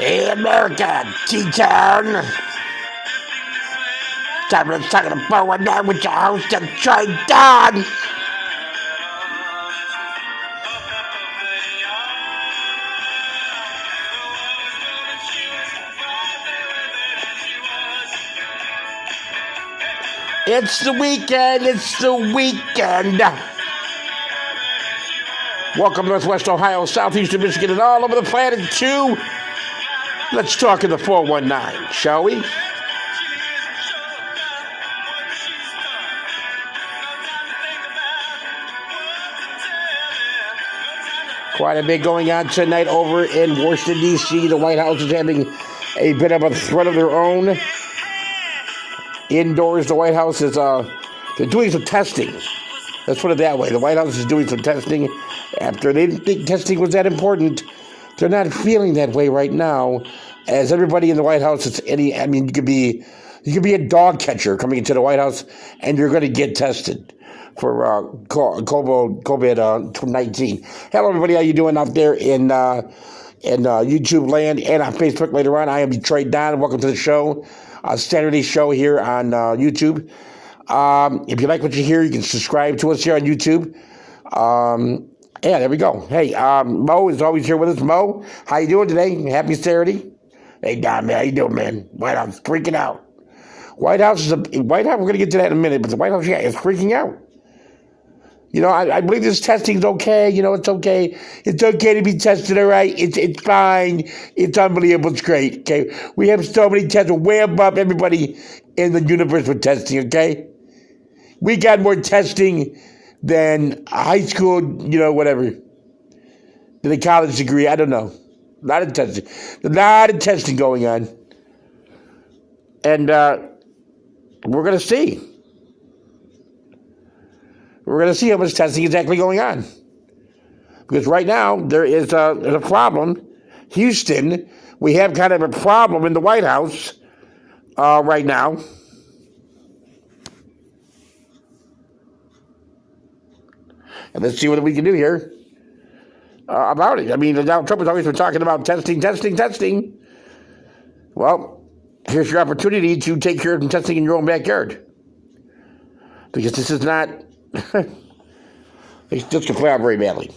Hey, America, T-Town. Time to talk to 419 with your host, Trey Don. It's the weekend. It's the weekend. Welcome, Northwest Ohio, Southeastern Michigan, and all over the planet, too. Let's talk in the 419, shall we? Quite a bit going on tonight over in Washington, D.C. The White House is having a bit of a threat of their own. Indoors, the White House is they're doing some testing. Let's put it that way. The White House is doing some testing after they didn't think testing was that important. They're not feeling that way right now. As everybody in the White House, you could be a dog catcher coming into the White House, and you're going to get tested for COVID-19. Hello, everybody. How you doing out there in YouTube land and on Facebook later on? I am Detroit Don. Welcome to the show, Saturday show here on YouTube. If you like what you hear, you can subscribe to us here on YouTube. Yeah, there we go. Hey, Mo is always here with us. Mo, how you doing today? Happy Saturday. Hey, Don, man, how you doing, man? White House freaking out. White House, we're going to get to that in a minute, but the White House, yeah, is freaking out. You know, I believe this testing's okay. You know, it's okay. It's okay to be tested, all right? It's fine. It's unbelievable. It's great, okay? We have so many tests. We're way above everybody in the universe with testing, okay? We got more testing than high school, you know, whatever. Than a college degree. I don't know. A lot of testing. A lot of testing going on. And we're going to see. We're going to see how much testing is actually going on. Because right now, there is a problem. Houston, we have kind of a problem in the White House right now. And let's see what we can do here about it. I mean, Donald Trump has always been talking about testing. Well, here's your opportunity to take care of some testing in your own backyard. Because this is not... This could play out very badly.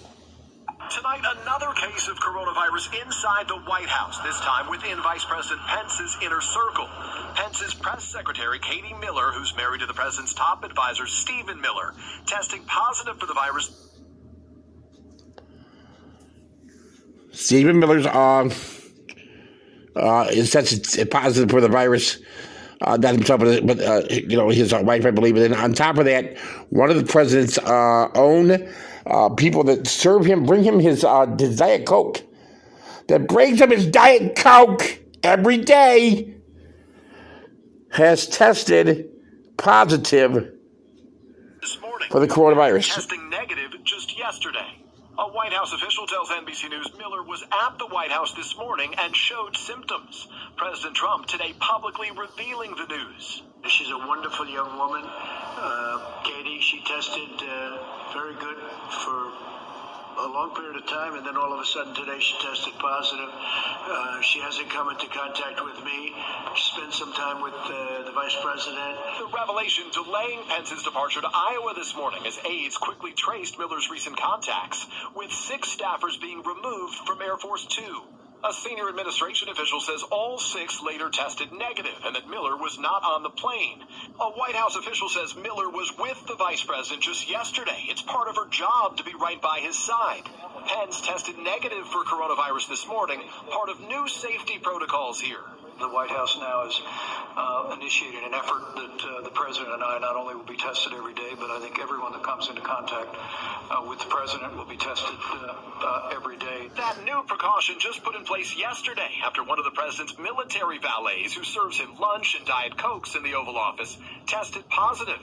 Tonight, another case of coronavirus inside the White House, this time within Vice President Pence's inner circle. Pence's press secretary, Katie Miller, who's married to the president's top advisor, Stephen Miller, testing positive for the virus. Stephen Miller's is tested positive for the virus. Not himself, but you know, his wife, I believe. And then on top of that, one of the president's own people that serve him, bring him his Diet Coke, that brings him his Diet Coke every day, has tested positive this morning for the coronavirus. Testing negative just yesterday. A White House official tells NBC News Miller was at the White House this morning and showed symptoms. President Trump today publicly revealing the news. She's a wonderful young woman. Katie, she tested very good for a long period of time, and then all of a sudden today she tested positive. She hasn't come into contact with me. She spent some time with the vice president. The revelation delaying Pence's departure to Iowa this morning as aides quickly traced Miller's recent contacts, with 6 staffers being removed from Air Force 2. A senior administration official says all 6 later tested negative and that Miller was not on the plane. A White House official says Miller was with the vice president just yesterday. It's part of her job to be right by his side. Pence tested negative for coronavirus this morning, part of new safety protocols here. The White House now has initiated an effort that the president and I not only will be tested every day, but I think everyone that comes into contact with the president will be tested every day. That new precaution just put in place yesterday after one of the president's military valets, who serves him lunch and Diet Cokes in the Oval Office, tested positive.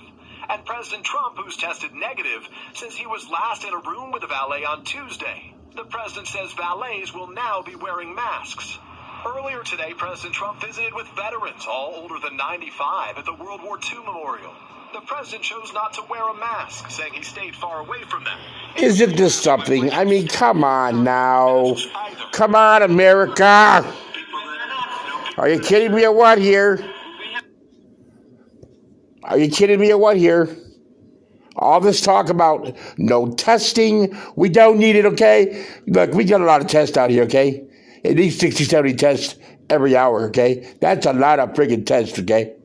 And President Trump, who's tested negative, says he was last in a room with a valet on Tuesday. The president says valets will now be wearing masks. Earlier today, President Trump visited with veterans, all older than 95, at the World War II Memorial. The president chose not to wear a mask, saying he stayed far away from them. Isn't this something? I mean, come on now. Come on, America. Are you kidding me or what here? Are you kidding me or what here? All this talk about no testing, we don't need it, okay? Look, we got a lot of tests out here, okay? It needs 60, 70 tests every hour, okay? That's a lot of friggin' tests, okay?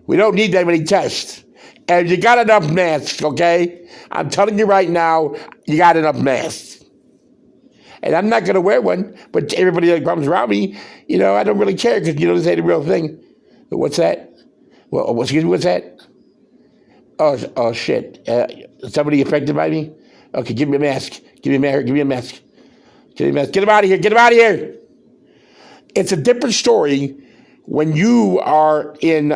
We don't need that many tests. And you got enough masks, okay? I'm telling you right now, you got enough masks. And I'm not going to wear one, but everybody that comes around me, you know, I don't really care because, you know, this ain't a real thing. What's that? Well, excuse me, what's that? Oh shit. Somebody affected by me? Okay, give me a mask. Give me a mask. Give me a mask. Give me a mask. Get him out of here. Get him out of here. It's a different story when you are in,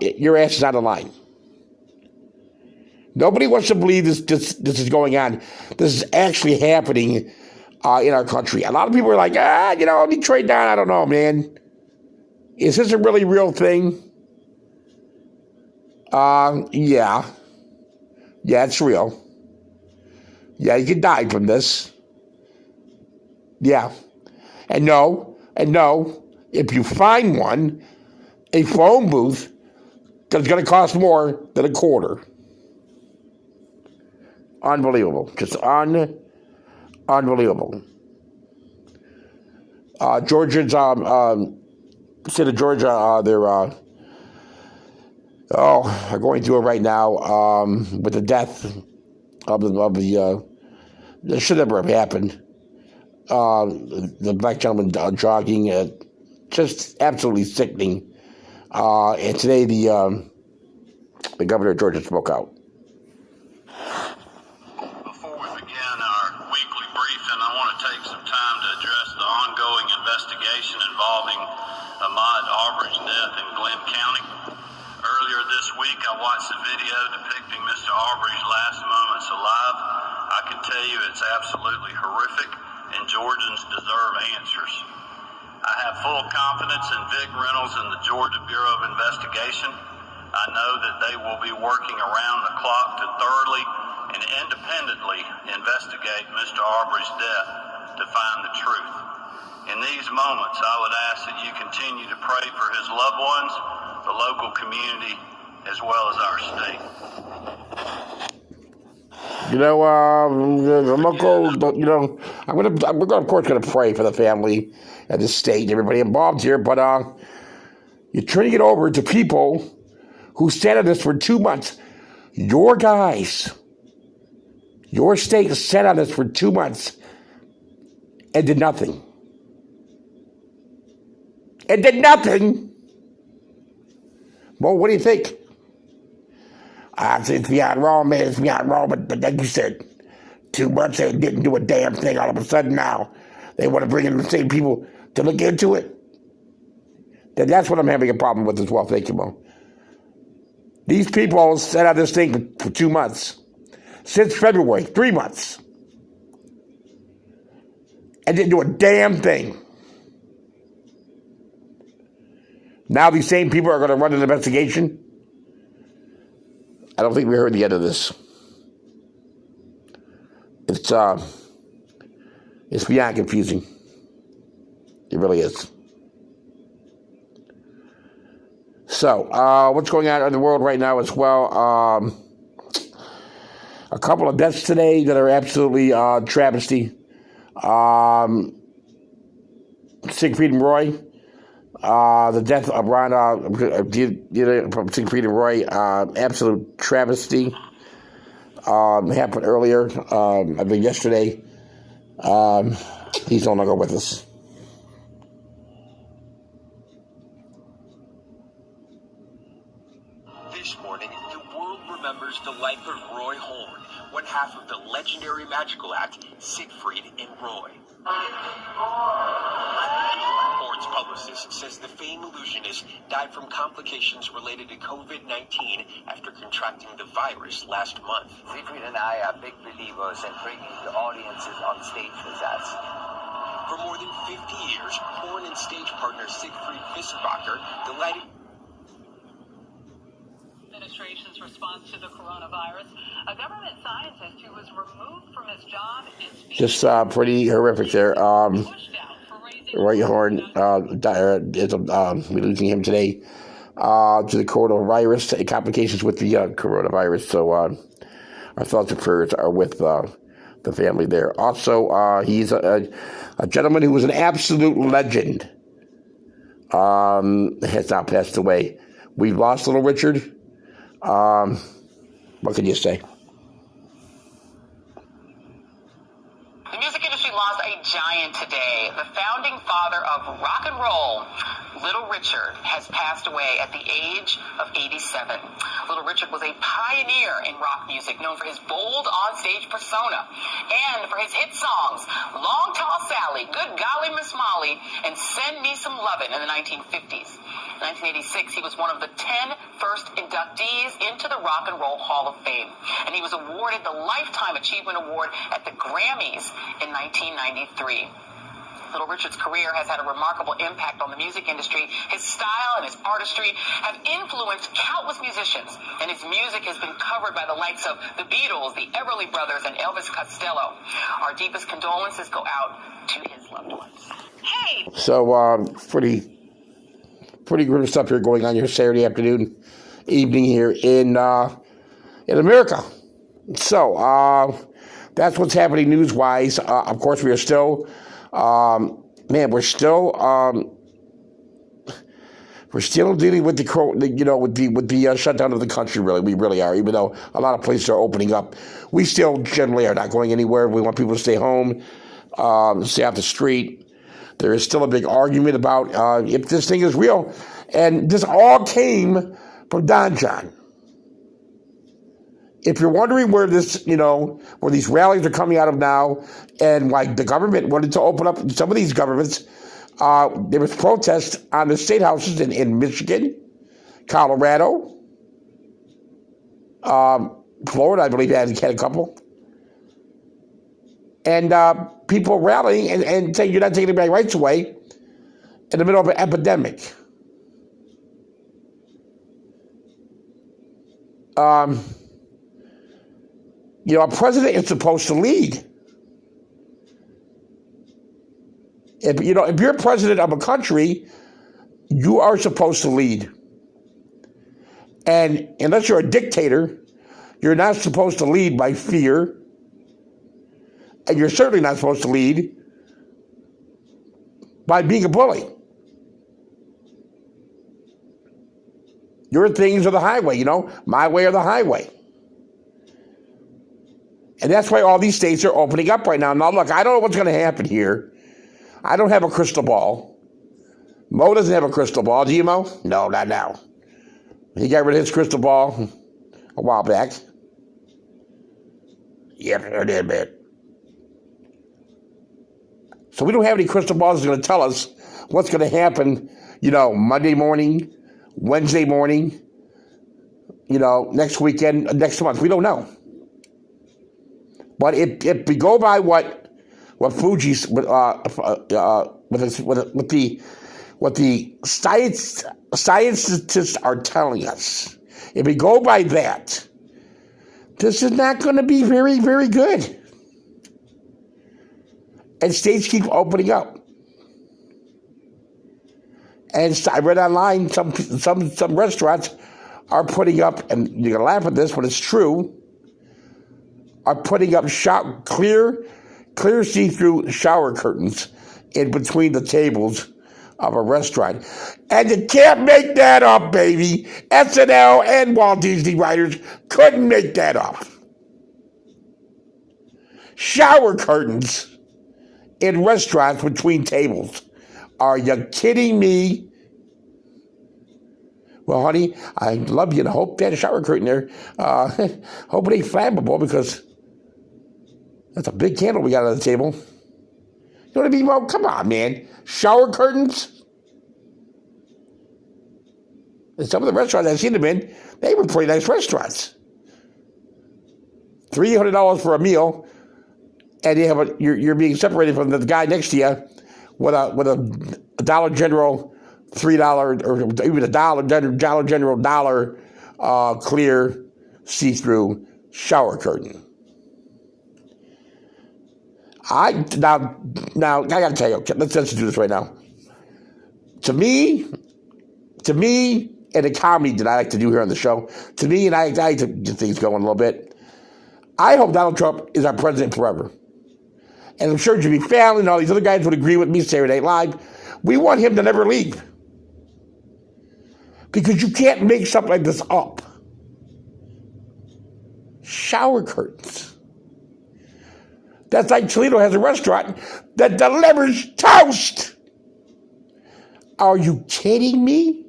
your ass is out of line. Nobody wants to believe this is going on. This is actually happening in our country. A lot of people are like, you know, Detroit down. I don't know, man. Is this a really real thing? Yeah. Yeah, it's real. Yeah, you could die from this. Yeah. And no, if you find one, a phone booth is going to cost more than a quarter. Unbelievable. Just unbelievable. Georgia's, state of Georgia, they're going through it right now with the death of the this should never have happened. The black gentleman jogging, just absolutely sickening. And today the governor of Georgia spoke out. Before we begin our weekly briefing, I want to take some time to address the ongoing investigation involving Ahmaud Arbery's death in Glenn County. Earlier this week, I watched a video depicting Mr. Arbery's last moments alive. I can tell you it's absolutely horrific, and Georgians deserve answers. I have full confidence in Vic Reynolds and the Georgia Bureau of Investigation. I know that they will be working around the clock to thoroughly and independently investigate Mr. Arbery's death to find the truth. In these moments, I would ask that you continue to pray for his loved ones, the local community, as well as our state. You know, the local, you know, we're of course going to pray for the family and the state and everybody involved here, but you're turning it over to people who sat on this for 2 months. Your guys, your state sat on this for 2 months and did nothing. And did nothing. Well, what do you think? It's beyond wrong, man. It's beyond wrong. But like you said, 2 months they didn't do a damn thing. All of a sudden now, they want to bring in the same people to look into it. Then that's what I'm having a problem with as well. Thank you, Mo. These people sat on this thing for 2 months. Since February, 3 months. And didn't do a damn thing. Now these same people are going to run an investigation? I don't think we heard the end of this. It's beyond confusing. It really is. So, what's going on in the world right now as well? A couple of deaths today that are absolutely travesty. Siegfried and Roy. The death of Ron from Siegfried and Roy, absolute travesty. Happened earlier, I think yesterday. He's no longer with us. This morning, the world remembers the life of Roy Horn, one half of the legendary magical act Siegfried and Roy. Horn's publicist says the famed illusionist died from complications related to COVID-19 after contracting the virus last month. Siegfried and I are big believers in bringing the audiences on stage with us. For more than 50 years, Horn and stage partner Siegfried Fissenbacher delighted administration's response to the coronavirus. A government scientist who was removed from his job and just pretty horrific there. pushed out for raising Roy Horn, we're losing him today to the coronavirus, complications with the coronavirus. So our thoughts and prayers are with the family there. Also, he's a gentleman who was an absolute legend. Has now passed away. We've lost Little Richard. What can you say? The music industry lost a giant today. The founding father of rock and roll, Little Richard, has passed away at the age of 87. Little Richard was a pioneer in rock music, known for his bold on-stage persona and for his hit songs, Long Tall Sally, Good Golly Miss Molly, and Send Me Some Lovin' in the 1950s. In 1986, he was one of the 10 first inductees into the Rock and Roll Hall of Fame, and he was awarded the Lifetime Achievement Award at the Grammys in 1993. Little Richard's career has had a remarkable impact on the music industry. His style and his artistry have influenced countless musicians, and his music has been covered by the likes of the Beatles, the Everly Brothers, and Elvis Costello. Our deepest condolences go out to his loved ones. Hey! So, pretty grim stuff here going on here Saturday afternoon, evening here in America. So, that's what's happening news-wise. Of course, we are still... we're still dealing with the shutdown of the country. Really, we really are. Even though a lot of places are opening up, we still generally are not going anywhere. We want people to stay home, stay off the street. There is still a big argument about if this thing is real, and this all came from Don John. If you're wondering where this, where these rallies are coming out of now, and why the government wanted to open up some of these governments, there was protests on the state houses in Michigan, Colorado, Florida, I believe had a couple, and people rallying and saying you're not taking my rights away in the middle of an epidemic. A president is supposed to lead. If you're president of a country, you are supposed to lead. And unless you're a dictator, you're not supposed to lead by fear. And you're certainly not supposed to lead by being a bully. Your things are the highway, my way or the highway. And that's why all these states are opening up right now. Now, look, I don't know what's going to happen here. I don't have a crystal ball. Mo doesn't have a crystal ball. Do you, Mo? No, not now. He got rid of his crystal ball a while back. Yep, I did, man. So we don't have any crystal balls that's going to tell us what's going to happen, Monday morning, Wednesday morning, next weekend, next month. We don't know. But if we go by what Fuji's what the scientists are telling us, if we go by that, this is not going to be very, very good. And states keep opening up. And I read online some restaurants are putting up, and you're gonna laugh at this, but it's true, are putting up clear see-through shower curtains in between the tables of a restaurant. And you can't make that up, baby. SNL and Walt Disney writers couldn't make that up. Shower curtains in restaurants between tables. Are you kidding me? Well, honey, I love you and I hope that shower curtain there. Hope it ain't flammable because that's a big candle we got on the table. You know what I mean? Well, come on, man. Shower curtains? And some of the restaurants I've seen them in, they were pretty nice restaurants. $300 for a meal, and you're being separated from the guy next to you with a Dollar General $3 or even a Dollar General clear see-through shower curtain. Now I got to tell you. Okay, let's do this right now. To me, and the comedy that I like to do here on the show, to me, and I like to get things going a little bit. I hope Donald Trump is our president forever. And I'm sure Jimmy Fallon and all these other guys would agree with me, Saturday Night Live. We want him to never leave. Because you can't make something like this up. Shower curtains. That's like Toledo has a restaurant that delivers toast. Are you kidding me?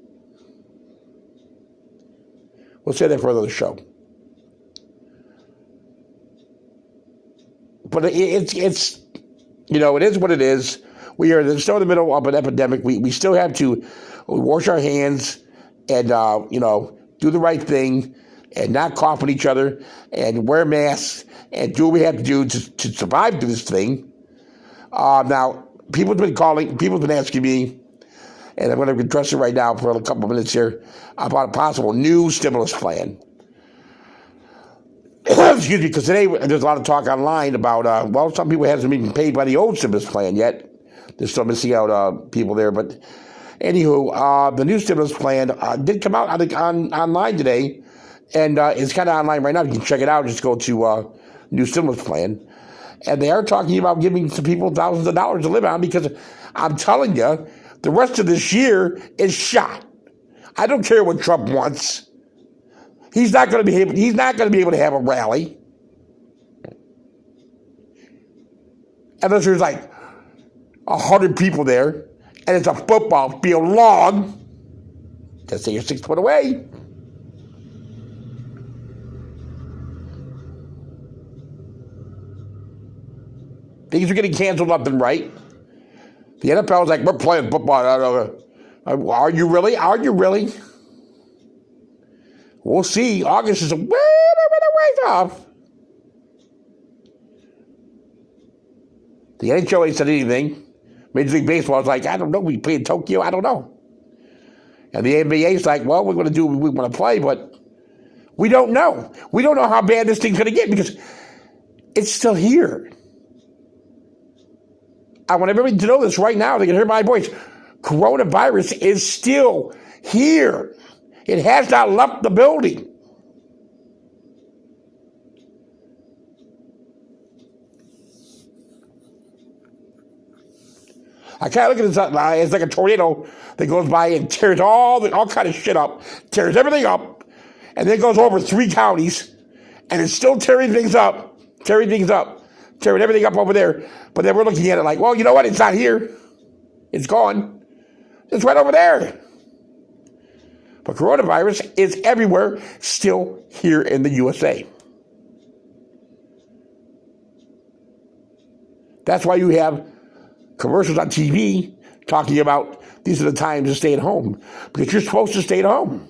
We'll say that for another show. But it's it is what it is. We are still in the middle of an epidemic. We still have to wash our hands and, do the right thing and not cough on each other and wear masks and do what we have to do to survive through this thing. Now, people have been asking me, and I'm going to address it right now for a couple of minutes here, about a possible new stimulus plan. Excuse me, because today there's a lot of talk online about, some people haven't even paid by the old stimulus plan yet. They're still missing out people there. But anywho, the new stimulus plan did come out online today, and it's kind of online right now. You can check it out. Just go to new stimulus plan. And they are talking about giving some people thousands of dollars to live on, because I'm telling you, the rest of this year is shot. I don't care what Trump wants. He's not going to be able to have a rally unless there's like 100 people there and it's a football field long. Just say you're 6 foot away. Things are getting canceled left and right. The NFL is like, we're playing football. Are you really? Are you really? We'll see. August is a way off. The NHL ain't said anything. Major League Baseball is like, I don't know. We play in Tokyo. I don't know. And the NBA is like, well, we're going to do what we want to play, but we don't know. We don't know how bad this thing's going to get because it's still here. I want everybody to know this right now. They can hear my voice. Coronavirus is still here. It has not left the building. I kind of look at it, it's like a tornado that goes by and tears all kind of shit up, tears everything up, and then goes over 3 counties, and it's still tearing everything up over there. But then we're looking at it like, well, you know what? It's not here. It's gone. It's right over there. But coronavirus is everywhere, still here in the USA. That's why you have commercials on TV talking about these are the times to stay at home, because you're supposed to stay at home.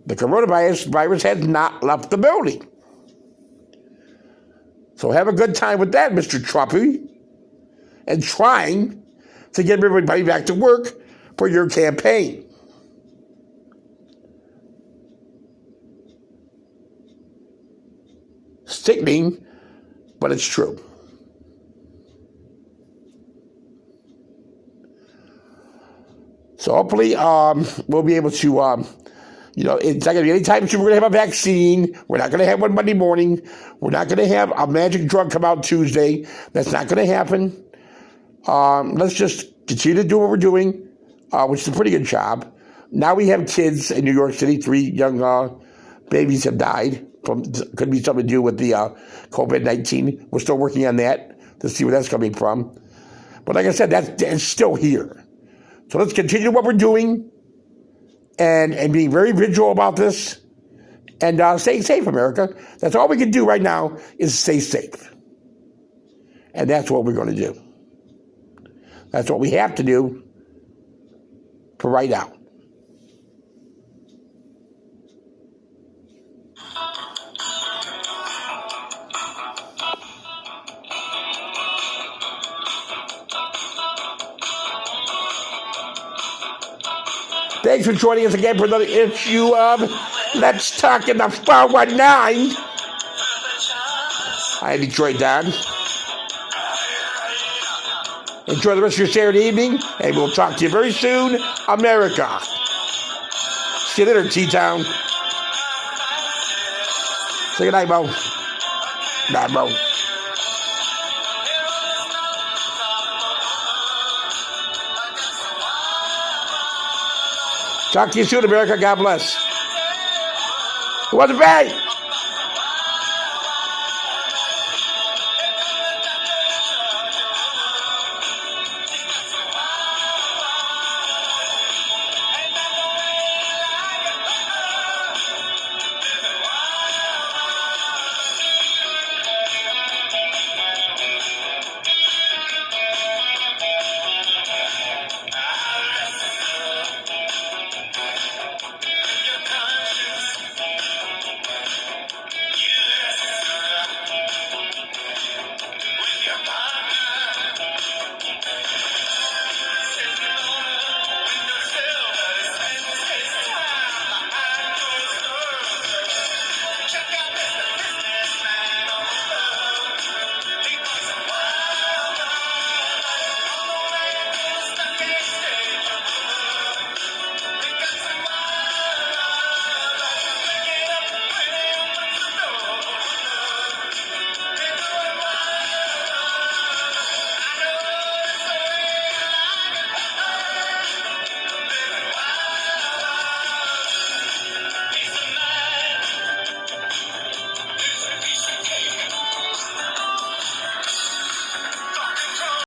The coronavirus has not left the building. So have a good time with that, Mr. Trumpy, and trying to get everybody back to work for your campaign. Sickening, but it's true. So hopefully we'll be able to, it's not going to be any time soon we're going to have a vaccine. We're not going to have one Monday morning. We're not going to have a magic drug come out Tuesday. That's not going to happen. Let's just continue to do what we're doing, which is a pretty good job. Now we have kids in New York City. 3 young babies have died. Could be something to do with the COVID-19. We're still working on that to see where that's coming from. But like I said, that's still here. So let's continue what we're doing and being very vigilant about this and stay safe, America. That's all we can do right now is stay safe. And that's what we're going to do. That's what we have to do for right now. Thanks for joining us again for another issue of Let's Talk in the 419. I am Detroit Don. Enjoy the rest of your Saturday evening, and we'll talk to you very soon, America. See you later, T-Town. Say goodnight, Mo. Night, Mo. Talk to you soon, America. God bless. It wasn't bad.